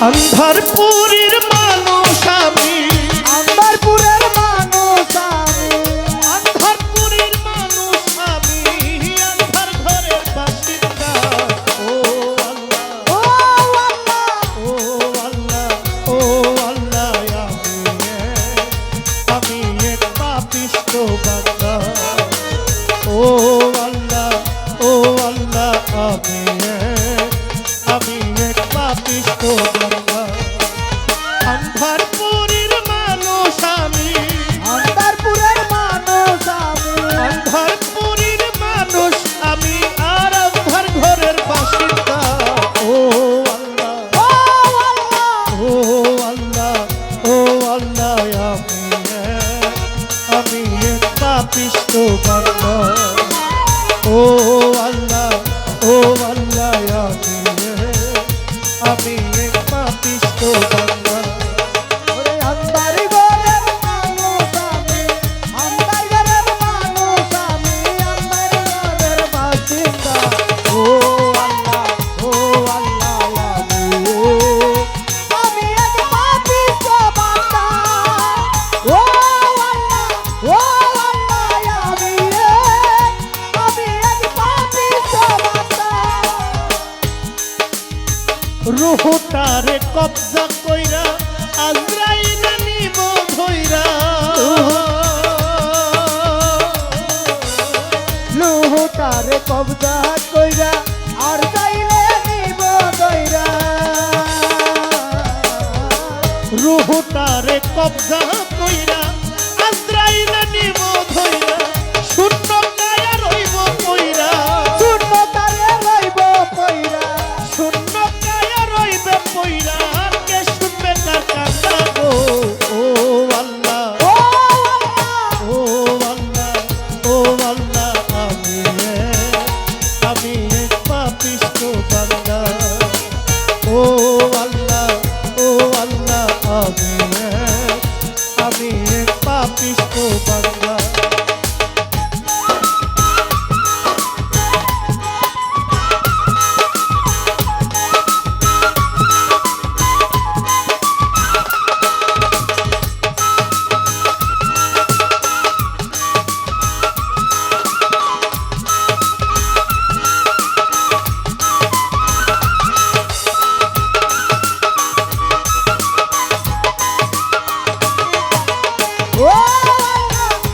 আন্ধারপুরের মানুষ আমি, আন্ধারপুরের মানুষ আমি, আন্ধারপুরের মানুষ আমি, আন্ধার ঘরের বাসিন্দা। ও আল্লাহ, ও আল্লাহ, ও আল্লাহ, ও আল্লাহ, আমি এক পাপিষ্ঠ বান্দা। ও আল্লাহ, ও আল্লাহ, আমি এক পাপিষ্ঠ বান্দা। আন্ধারপুরের মানুষ আমি, আন্ধারপুরের মানুষ আমি, আন্ধারপুরের মানুষ আমি, আর আন্ধার ঘরের বাসিন্দা। ও আল্লাহ, ও আল্লাহ, ও আল্লাহ, ও আল্লাহ, আমি এক পাপিষ্ঠ বান্দা। ও আল্লাহ, ও আল্লাহ, আমি এক পাপিষ্ঠ বান্দা। ওরে আন্ধারপুরের মানুষ আমি, আন্ধারপুরের মানুষ আমি, আন্ধারপুরের বাসিন্দা। ও আল্লাহ, ও আল্লাহ, আমি এক পাপিষ্ঠ বান্দা। ও আল্লাহ, ও আল্লাহ, আমি এক পাপিষ্ঠ বান্দা। রূহ তারে কবজা কইরা আজরাইল নিব ধইরা। লুহ তারে কবজা কইরা আর চাইলে নিব দইরা। রূহ তারে কবজা কইরা আজরাইল নিব ধইরা। শূন্য কায়া রইব কইরা, শূন্য তারে রইব পইরা, শূন্য কায়া রইবে কইরা। কে শুনবে তার কান্না গো? ও আল্লাহ, ও আল্লাহ, ও আল্লাহ, ও আল্লাহ, আমি এক পাপিষ্ঠ বান্দা। ও আল্লাহ, ও আল্লাহ, আমি এক পাপিষ্ঠ বান্দা। ও আল্লাহ,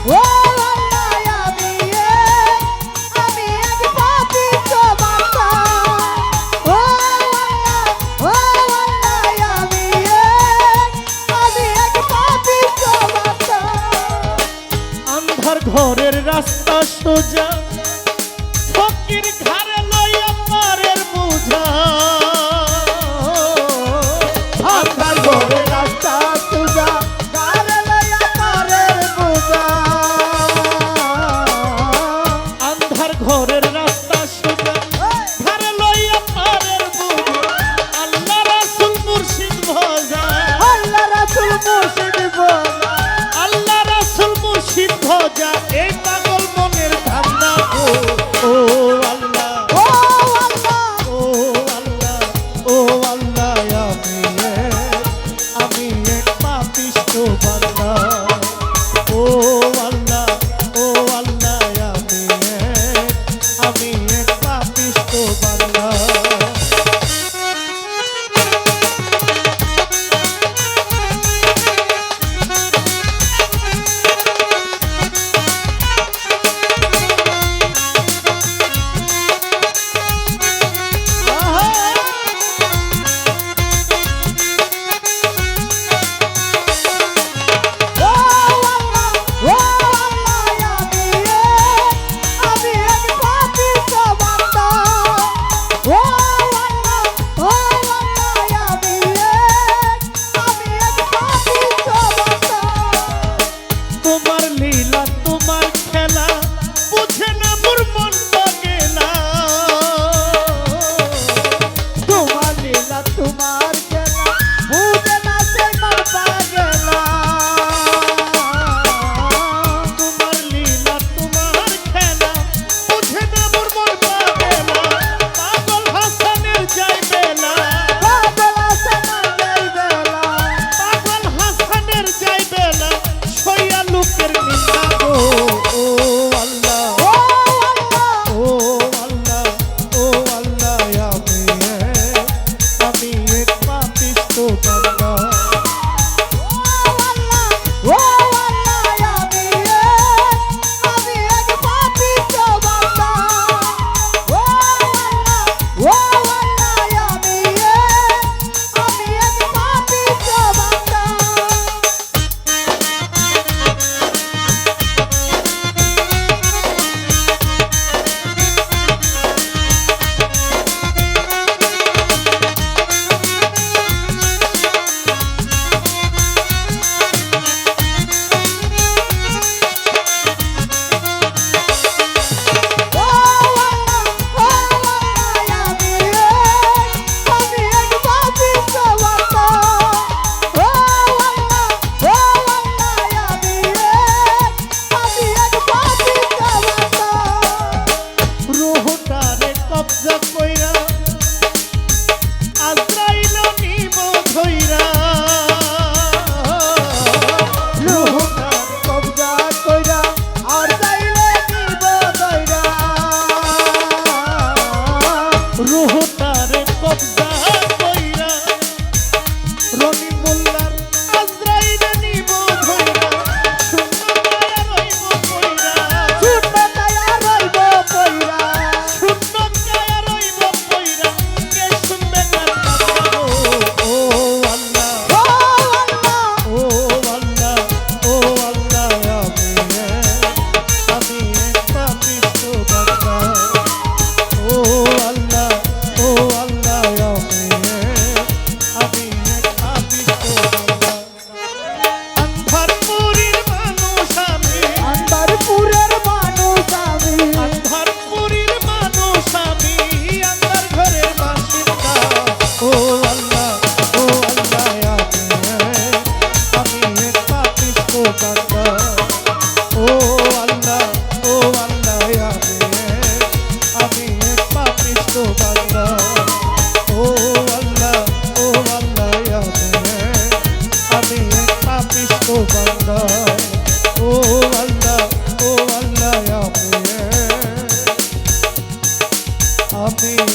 ও আল্লাহ, আমি এক পাপিষ্ঠ বান্দা। ও আল্লাহ, ও আল্লাহ, আমি এক পাপিষ্ঠ বান্দা। আন্ধার ঘরের রাস্তা সোজা, ফকির ঘরে লইয়া পারের বোঝা। আন্ধার ঘরে রাস্তা সুজা, গারে লইয়া পারের বোঝা। আন্ধার ঘরের রাস্তা সোজা, ঘরে লইয়া পারের বোঝা। আল্লাহ রাসূল মুর্শিদ ভজা, আল্লাহ রাসূল মুর্শিদ বোঝা। আল্লাহ রাসূল মুর্শিদ ভজা। এই পাগল মনের ধান্দা গো। ও আল্লাহ, ও আল্লাহ, ও আল্লাহ, ও আল্লাহ, আমি এক পাপিষ্ঠ বান্দা। ও আল্লাহ, ও আল্লাহ, আমি এক পাপিষ্ঠ বান্দা। ও আল্লাহ, ও আল্লাহ, আমি এক পাপিষ্ঠ বান্দা। ও আল্লাহ, ও আল্লাহ, আমি এক পাপিষ্ঠ বান্দা। তোমার লীলা, তোমার খেলা, বুঝে না মোর মন গেলা। তোমার লীলা, তোমার খেলা, বুঝে না সে মন পাগলা। তোমার লীলা, তোমার খেলা, বুঝে না মোর মন গেলা। পাগল হাসানের যাইবে না, পাগল হাসানের আমি